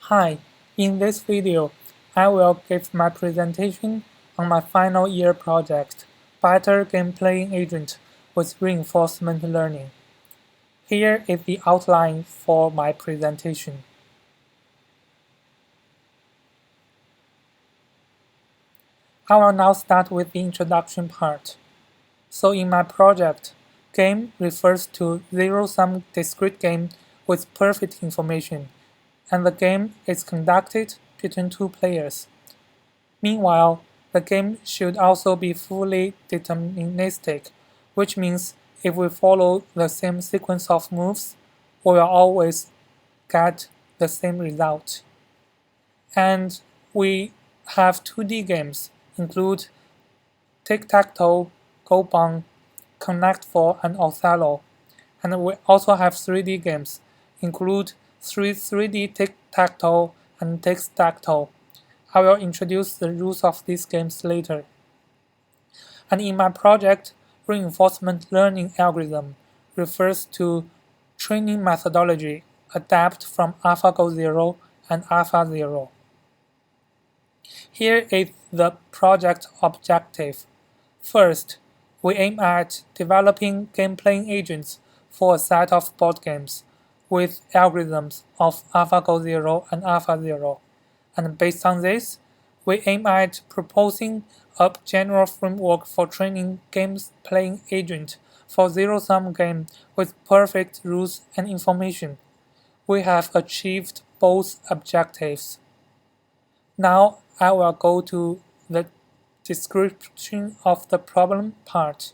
Hi, in this video, I will give my presentation on my final year project, Better Game Playing Agent with Reinforcement Learning. Here is the outline for my presentation. I will now start with the introduction part. So in my project, game refers to zero-sum discrete game with perfect information, and the game is conducted between two players. Meanwhile, the game should also be fully deterministic, which means if we follow the same sequence of moves, we will always get the same result. And we have 2D games, include Tic-tac-toe, Gobang, Connect 4, and Othello. And we also have 3D games, include 3D Tic-tac-toe and Tic-stac-toe. I will introduce the rules of these games later. And in my project, reinforcement learning algorithm refers to training methodology adapted from AlphaGo 0 and AlphaZero. Here is the project objective. First, we aim at developing game-playing agents for a set of board games with algorithms of AlphaGo 0 and AlphaZero. And based on this, we aim at proposing a general framework for training games playing agent for zero-sum game with perfect rules and information. We have achieved both objectives. Now I will go to the description of the problem part.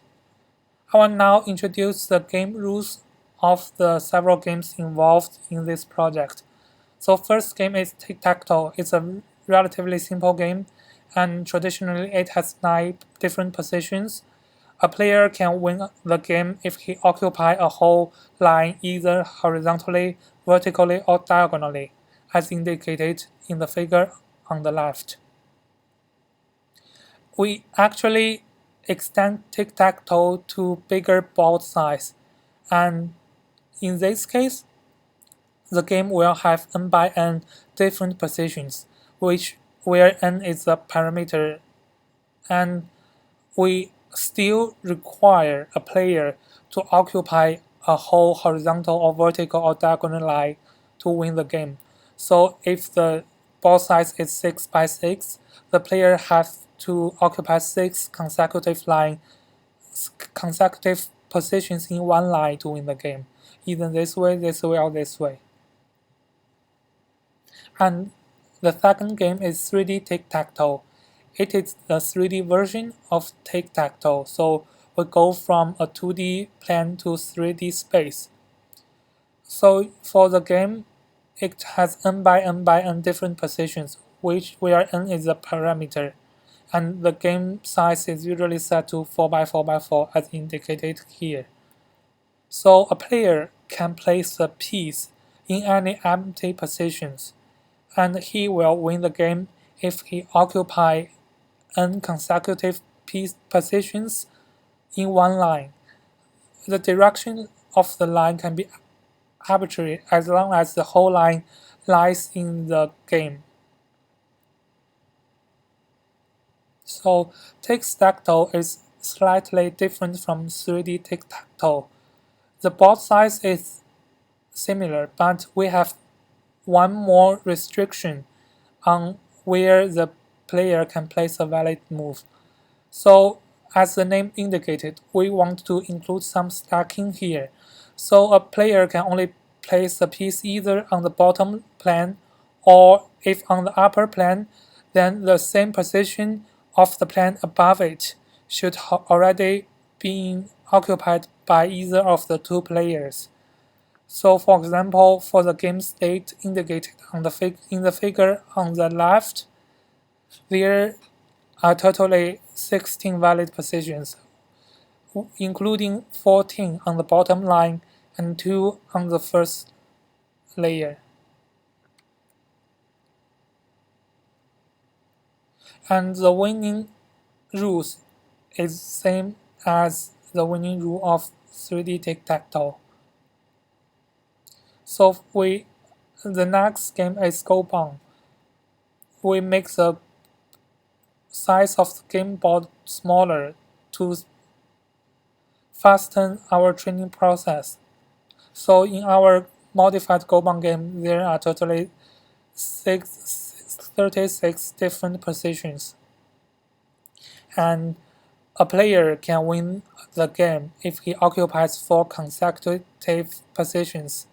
I will now introduce the game rules of the several games involved in this project. So first game is Tic-tac-toe. It's a relatively simple game, and traditionally it has 9 different positions. A player can win the game if he occupies a whole line either horizontally, vertically, or diagonally, as indicated in the figure on the left. We actually extend Tic-tac-toe to bigger board size, and in this case, the game will have n by n different positions, where n is a parameter, and we still require a player to occupy a whole horizontal or vertical or diagonal line to win the game. So if the board size is 6 by 6, the player has to occupy 6 consecutive positions in one line to win the game, either this way, or this way. And the second game is 3D Tic-tac-toe. It is the 3D version of Tic-tac-toe, so we go from a 2D plane to 3D space. So for the game, it has n by n different positions, where n is a parameter, and the game size is usually set to 4 by 4 by 4 as indicated here. So a player can place a piece in any empty positions, and he will win the game if he occupies n consecutive positions in one line. The direction of the line can be arbitrary as long as the whole line lies in the game. So Tic-stac-toe is slightly different from 3D Tic-tac-toe. The board size is similar, but we have one more restriction on where the player can place a valid move. So as the name indicated, we want to include some stacking here. So a player can only place a piece either on the bottom plane, or if on the upper plane, then the same position of the plane above it should already be occupied by either of the two players. So for example, for the game state indicated on in the figure on the left, there are totally 16 valid positions, including 14 on the bottom line and 2 on the first layer. And the winning rules is same as the winning rule of 3D Tic-tac-toe. So we The next game is Gobang. We make the size of the game board smaller to fasten our training process. So in our modified Gobang game, there are totally 36 different positions. And a player can win the game if he occupies 4 consecutive positions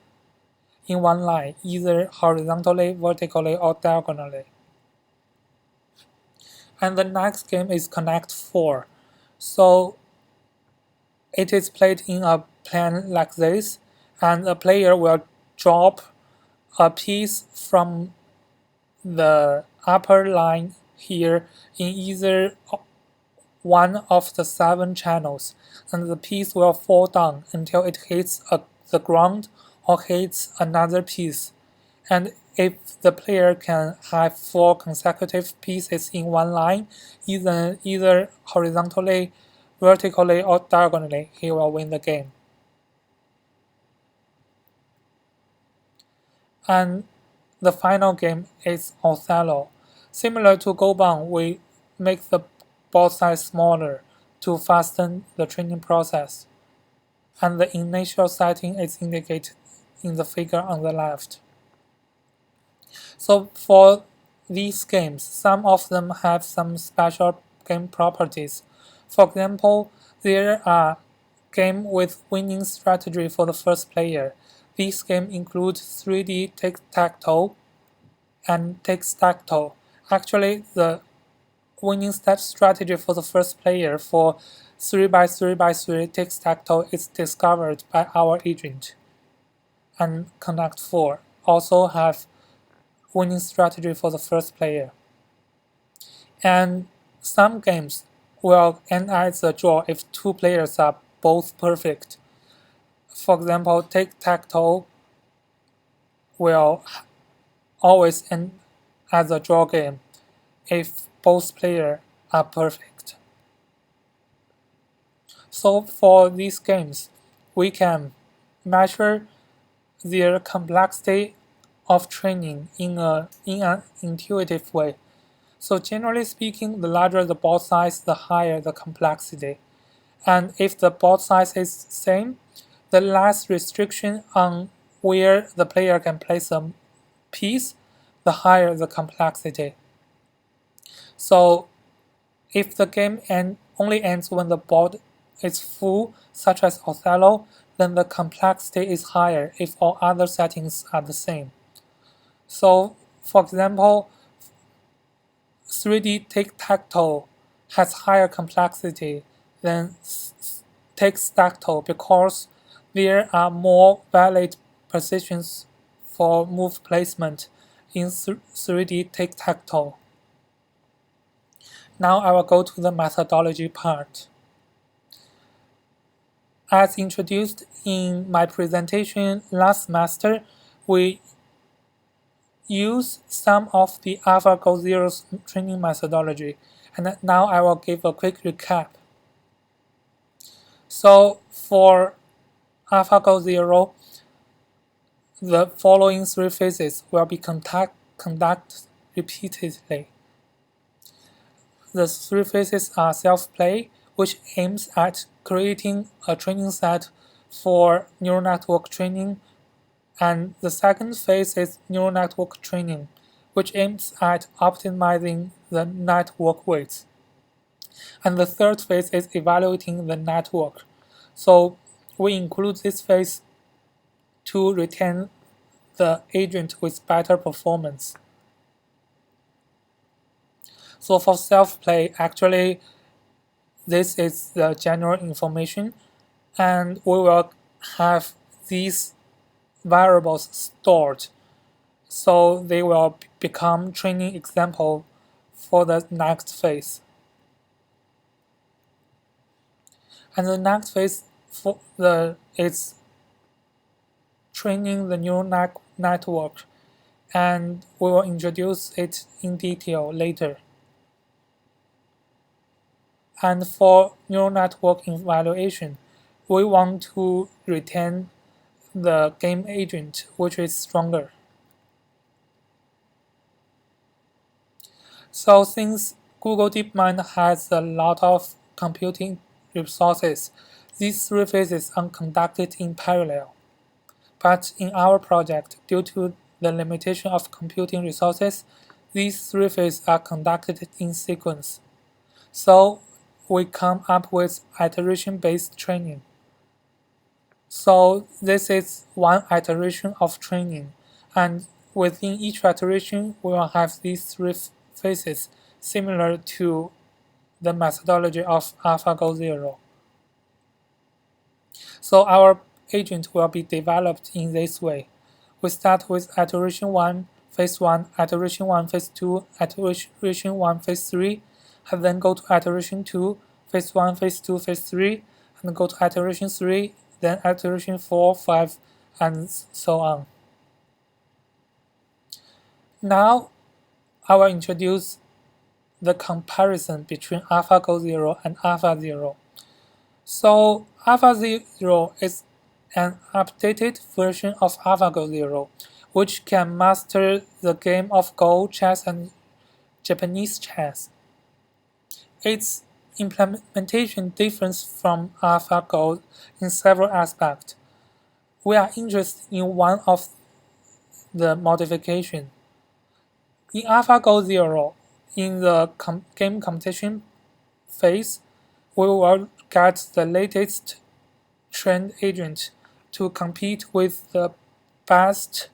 in one line, either horizontally, vertically, or diagonally. And the next game is Connect 4. So it is played in a plan like this, and a player will drop a piece from the upper line here in either one of the 7 channels, and the piece will fall down until it hits the ground or hits another piece. And if the player can have 4 consecutive pieces in one line, either horizontally, vertically, or diagonally, he will win the game. And the final game is Othello. Similar to Gobang, we make the board size smaller to fasten the training process. And the initial setting is indicated in the figure on the left. So for these games, some of them have some special game properties. For example, there are games with winning strategy for the first player. These games include 3D Tic-tac-toe and Tic-stac-toe. Actually, the winning strategy for the first player for 3x3x3 Tic-stac-toe is discovered by our agent. And Connect 4 also have winning strategy for the first player. And some games will end at the draw if 2 players are both perfect. For example, Tic-tac-toe will always end as a draw game if both players are perfect. So for these games, we can measure their complexity of training in an intuitive way. So generally speaking, the larger the board size, the higher the complexity. And if the board size is same, the less restriction on where the player can place a piece, the higher the complexity. So if the game only ends when the board is full, such as Othello, then the complexity is higher if all other settings are the same. So, for example, 3D Tic-tac-toe has higher complexity than Tic-stac-toe because there are more valid positions for move placement in 3D Tic-tac-toe. Now I will go to the methodology part. As introduced in my presentation last semester, we use some of the AlphaGo Zero's training methodology, and now I will give a quick recap. So for AlphaGo Zero, the following 3 phases will be conducted repeatedly. The 3 phases are self-play, which aims at creating a training set for neural network training, and the second phase is neural network training, which aims at optimizing the network weights. And the third phase is evaluating the network. So we include this phase to retain the agent with better performance. So for self-play, actually, this is the general information, and we will have these variables stored, so they will become training example for the next phase. And the next phase is training the neural network, and we will introduce it in detail later. And for neural network evaluation, we want to retain the game agent, which is stronger. So since Google DeepMind has a lot of computing resources, these three phases are conducted in parallel. But in our project, due to the limitation of computing resources, these three phases are conducted in sequence. So we come up with iteration-based training. So this is one iteration of training, and within each iteration, we will have these three phases similar to the methodology of AlphaGo Zero. So our agent will be developed in this way. We start with iteration 1, phase 1, iteration 1, phase 2, iteration 1, phase 3, and then go to iteration 2, phase 1, phase 2, phase 3, and go to iteration 3, then iteration 4, 5, and so on. Now, I will introduce the comparison between AlphaGo Zero and AlphaZero. So AlphaZero is an updated version of AlphaGo Zero, which can master the game of Go, chess, and Japanese chess. Its implementation differs from AlphaGo in several aspects. We are interested in one of the modifications. In AlphaGo Zero, in the game competition phase, we will get the latest trained agent to compete with the best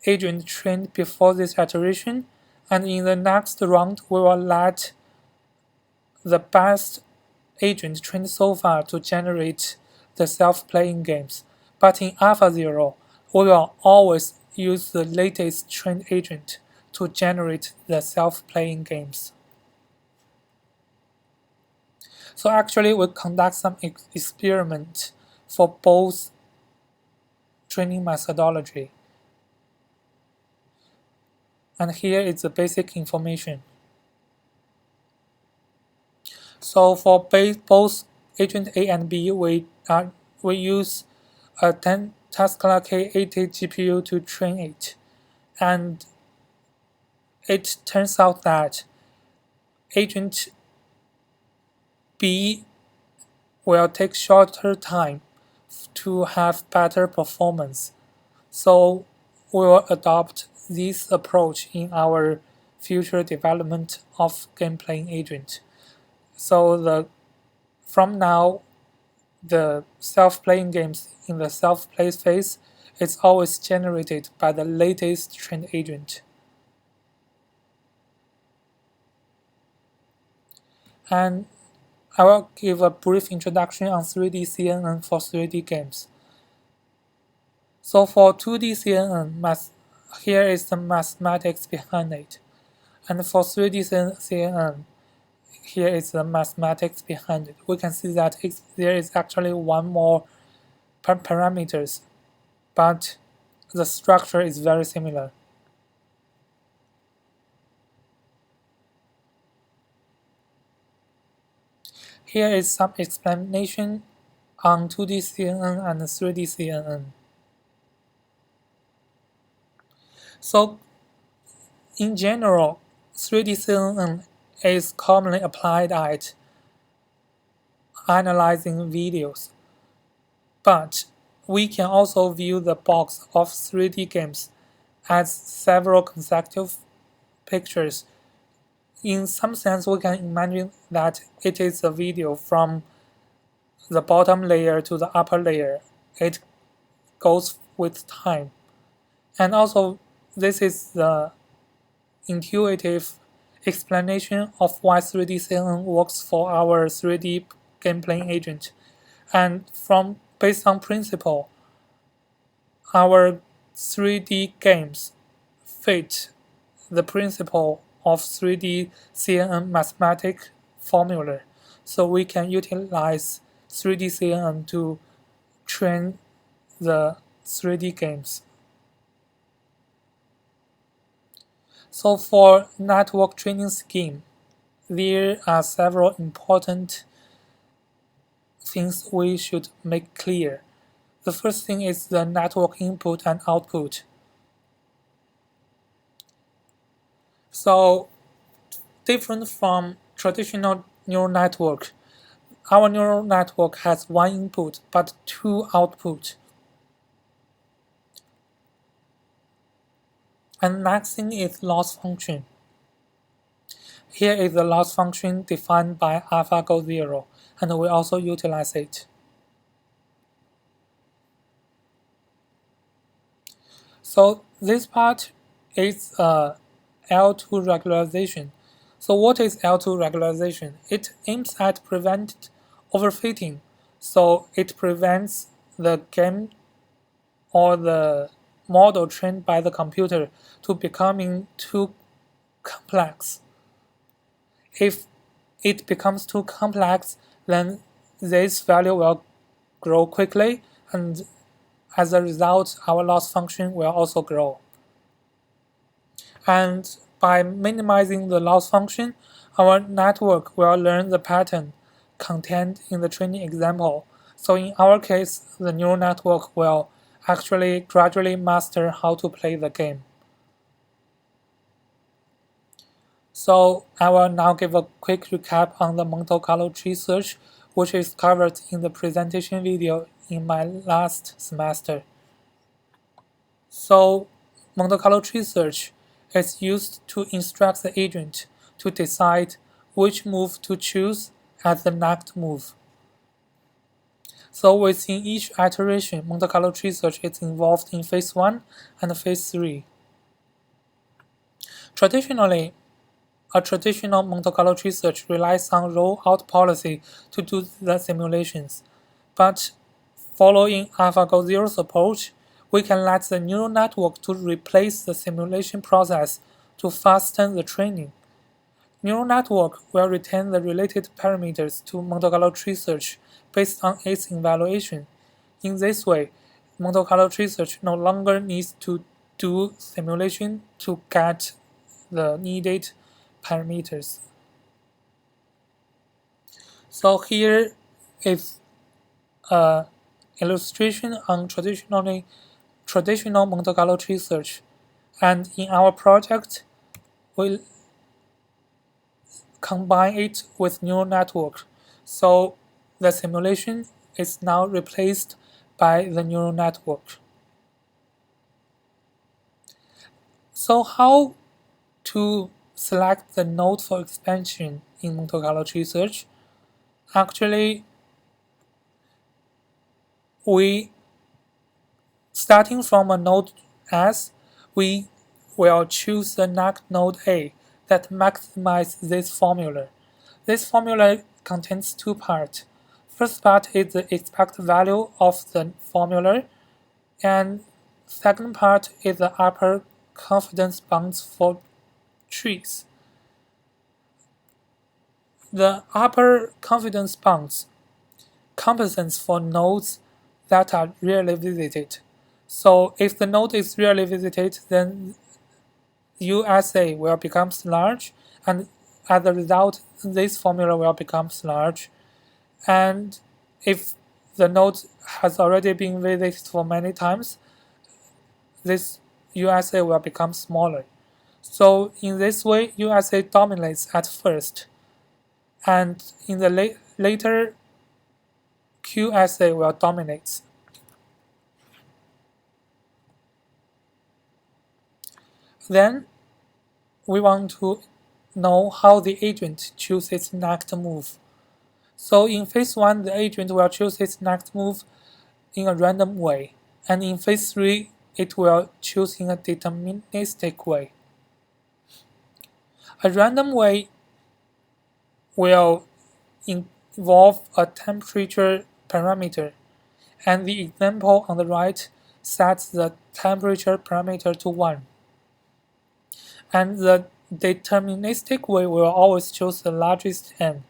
agent trained before this iteration, and in the next round we will let the best agent trained so far to generate the self-playing games. But in AlphaZero, we will always use the latest trained agent to generate the self-playing games. So actually we conduct some experiment for both training methodology. And here is the basic information. So for both agent A and B, we use a Tesla K80 GPU to train it. And it turns out that agent B will take shorter time to have better performance. So we will adopt this approach in our future development of game playing agent. So from now, the self-playing games in the self-play phase is always generated by the latest trained agent. And I will give a brief introduction on 3D CNN for 3D games. So for 2D CNN, here is the mathematics behind it. And for 3D CNN, here is the mathematics behind it. We can see that there is actually one more parameters, but the structure is very similar. Here is some explanation on 2D CNN and 3D CNN. So in general, 3D CNN is commonly applied at analyzing videos, but we can also view the box of 3D games as several consecutive pictures. In some sense, we can imagine that it is a video from the bottom layer to the upper layer. It goes with time. And also, this is the intuitive explanation of why 3D CNN works for our 3D game playing agent. And based on principle, our 3D games fit the principle of 3D CNN mathematic formula. So we can utilize 3D CNN to train the 3D games. So for network training scheme, there are several important things we should make clear. The first thing is the network input and output. So different from traditional neural network. Our neural network has one input but two outputs. And next thing is loss function. Here is the loss function defined by AlphaGo 0, and we also utilize it. So this part is L2 regularization. So what is L2 regularization? It aims at prevent overfitting. So it prevents the game or the model trained by the computer to becoming too complex. If it becomes too complex, then this value will grow quickly, and as a result, our loss function will also grow. And by minimizing the loss function, our network will learn the pattern contained in the training example. So in our case, the neural network will actually gradually master how to play the game. So I will now give a quick recap on the Monte Carlo tree search, which is covered in the presentation video in my last semester. So Monte Carlo tree search is used to instruct the agent to decide which move to choose as the next move. So within each iteration, Monte Carlo tree search is involved in phase 1 and phase 3. Traditionally, a traditional Monte Carlo tree search relies on roll-out policy to do the simulations, but following AlphaGo 0's approach, we can let the neural network to replace the simulation process to fasten the training. Neural network will retain the related parameters to Monte Carlo tree search based on its evaluation. In this way, Monte Carlo tree search no longer needs to do simulation to get the needed parameters. So here is an illustration on traditional Monte Carlo tree search, and in our project, we combine it with neural network. So the simulation is now replaced by the neural network. So how to select the node for expansion in Monte Carlo tree search? Actually, we starting from a node S, we will choose the next node A that maximizes this formula. This formula contains two parts. First part is the expected value of the formula, and second part is the upper confidence bounds for trees. The upper confidence bounds compensates for nodes that are rarely visited. So if the node is rarely visited, then USA will become large, and as a result, this formula will become large. And if the node has already been visited for many times, this USA will become smaller. So in this way, USA dominates at first, and in the later, QSA will dominate. Then we want to know how the agent chooses its next move. So in phase 1, the agent will choose its next move in a random way, and in phase 3, it will choose in a deterministic way. A random way will involve a temperature parameter, and the example on the right sets the temperature parameter to 1. And the deterministic way will always choose the largest n.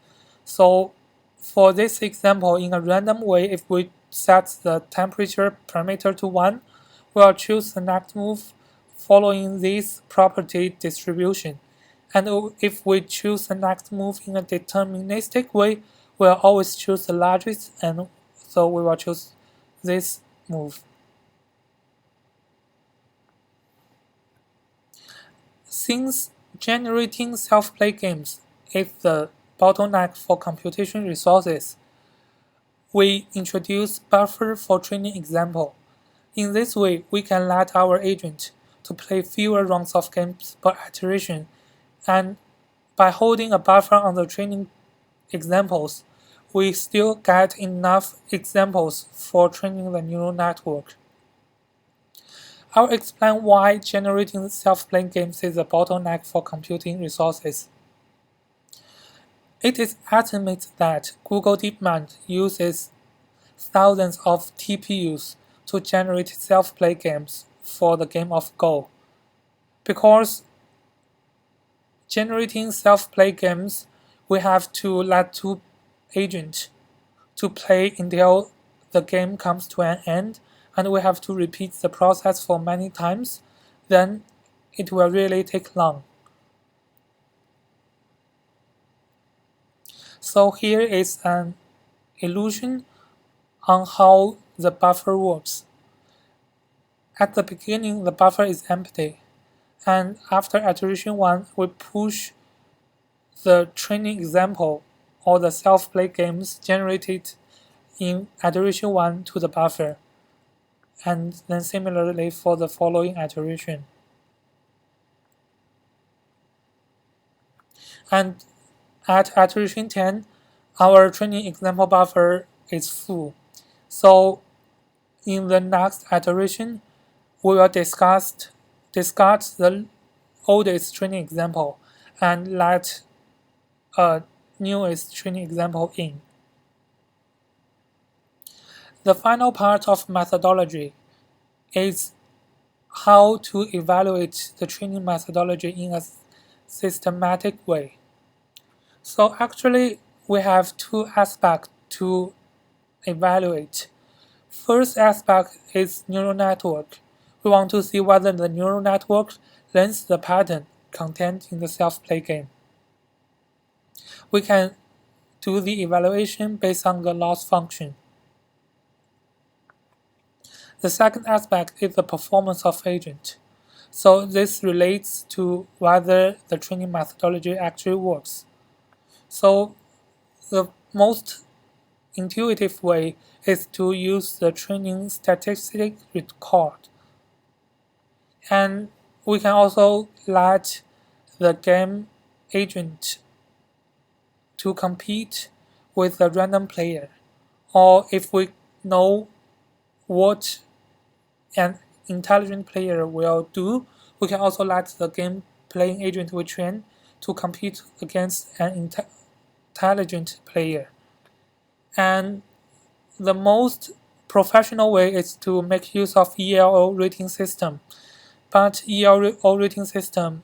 So for this example, in a random way, if we set the temperature parameter to 1, we'll choose the next move following this property distribution. And if we choose the next move in a deterministic way, we'll always choose the largest, and so we will choose this move. Since generating self-play games is the bottleneck for computation resources. We introduce buffer for training example. In this way, we can let our agent to play fewer rounds of games per iteration, and by holding a buffer on the training examples, we still get enough examples for training the neural network. I'll explain why generating self-playing games is a bottleneck for computing resources. It is estimated that Google DeepMind uses thousands of TPUs to generate self-play games for the game of Go. Because generating self-play games, we have to let two agents to play until the game comes to an end, and we have to repeat the process for many times, then it will really take long. So here is an illusion on how the buffer works. At the beginning, the buffer is empty, and after iteration 1, we push the training example or the self-play games generated in iteration 1 to the buffer, and then similarly for the following iteration. And at iteration 10, our training example buffer is full. So in the next iteration, we will discard the oldest training example and let a newest training example in. The final part of methodology is how to evaluate the training methodology in a systematic way. So actually, we have two aspects to evaluate. First aspect is neural network. We want to see whether the neural network learns the pattern contained in the self-play game. We can do the evaluation based on the loss function. The second aspect is the performance of agent. So this relates to whether the training methodology actually works. So the most intuitive way is to use the training statistic record. And we can also let the game agent to compete with a random player. Or if we know what an intelligent player will do, we can also let the game playing agent we train to compete against an intelligent player. And the most professional way is to make use of ELO rating system. But ELO rating system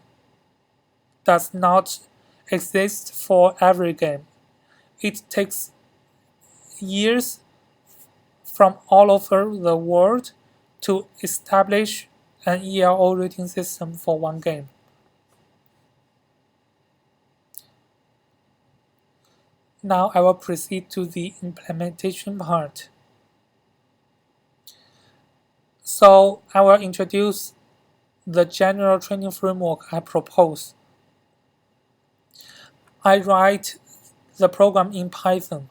does not exist for every game. It takes years from all over the world to establish an ELO rating system for one game. Now I will proceed to the implementation part. So I will introduce the general training framework I propose. I write the program in Python.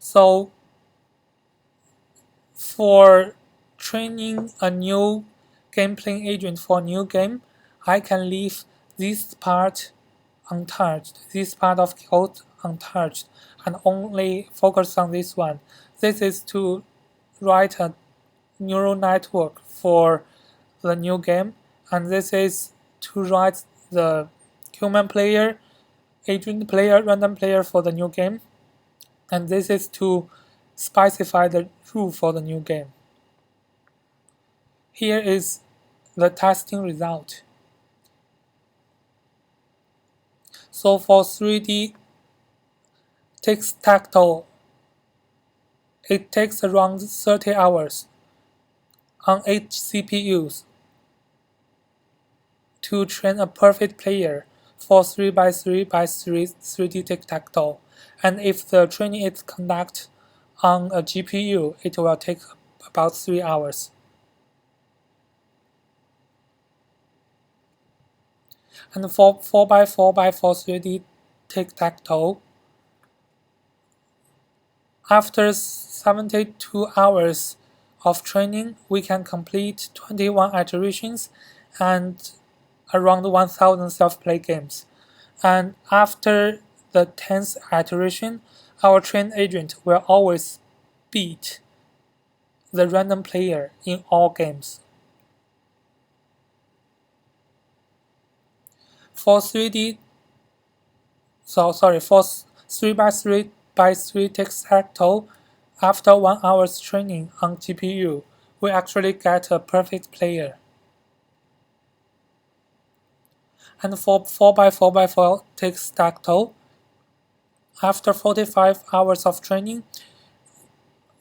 So for training a new game playing agent for a new game, I can leave this part untouched, this part of code untouched, and only focus on this one. This is to write a neural network for the new game, and this is to write the human player, agent player, random player for the new game, and this is to specify the rule for the new game. Here is the testing result. So for 3D Tic-tac-toe, it takes around 30 hours on 8 CPUs to train a perfect player for 3x3x3 3D tic-tac-toe. And if the training is conducted on a GPU, it will take about 3 hours. And for 4x4x4 3D tic-tac-toe, after 72 hours of training, we can complete 21 iterations and around 1000 self-play games. And after the 10th iteration, our trained agent will always beat the random player in all games. For 3D, for 3x3x3 tic-tac-toe, after 1 hour's training on GPU, we actually get a perfect player. And for 4x4x4 tic-tac-toe, after 45 hours of training,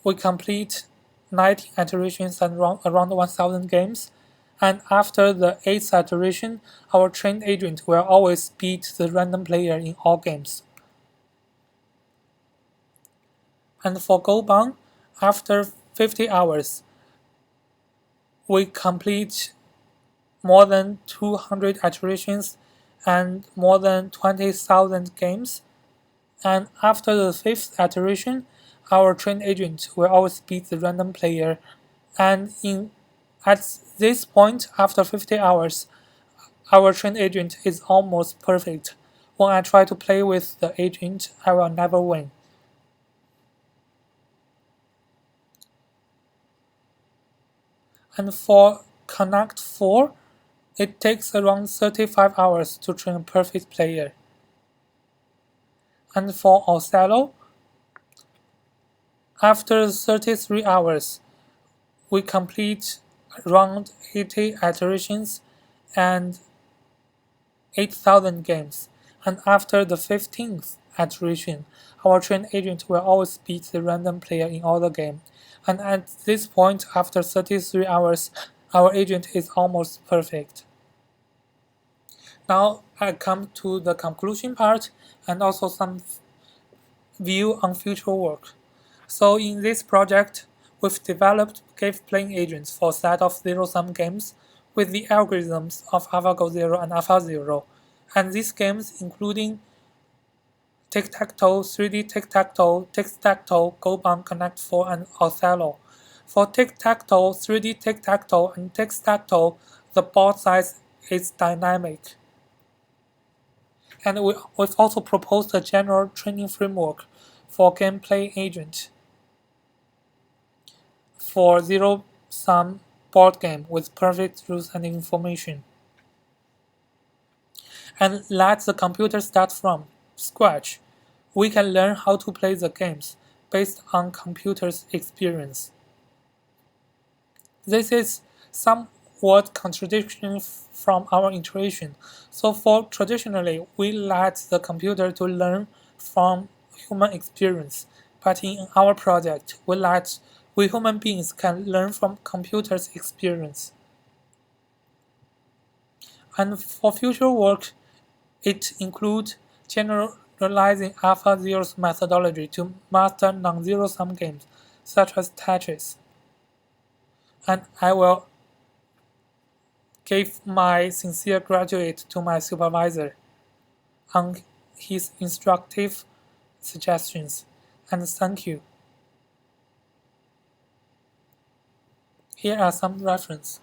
we complete 90 iterations and around 1000 games. And after the 8th iteration, our trained agent will always beat the random player in all games. And for Gobang, after 50 hours, we complete more than 200 iterations and more than 20,000 games. And after the 5th iteration, our trained agent will always beat the random player. And at this point, after 50 hours, our trained agent is almost perfect. When I try to play with the agent, I will never win. And for Connect 4, it takes around 35 hours to train a perfect player. And for Othello, after 33 hours, we complete around 80 iterations and 8,000 games. And after the 15th iteration, our trained agent will always beat the random player in all the game. And at this point, after 33 hours, our agent is almost perfect. Now I come to the conclusion part and also some view on future work. So in this project, we've developed game-playing agents for a set of zero-sum games with the algorithms of AlphaGo 0 and AlphaZero, and these games including Tic-tac-toe, 3D Tic-tac-toe, Tic-stac-toe, Gobang, Connect 4, and Othello. For Tic-tac-toe, 3D Tic-tac-toe, and Tic-stac-toe, the board size is dynamic. And we've also proposed a general training framework for gameplay agent for zero-sum board game with perfect rules and information. And let the computer start from scratch. We can learn how to play the games based on computer's experience. This is somewhat contradiction from our intuition. So for traditionally, we let the computer to learn from human experience. But in our project, we human beings can learn from computer's experience. And for future work, it includes generalizing AlphaZero's methodology to master non-zero-sum games, such as Tetris. And I will give my sincere gratitude to my supervisor on his instructive suggestions, and thank you. Here are some references.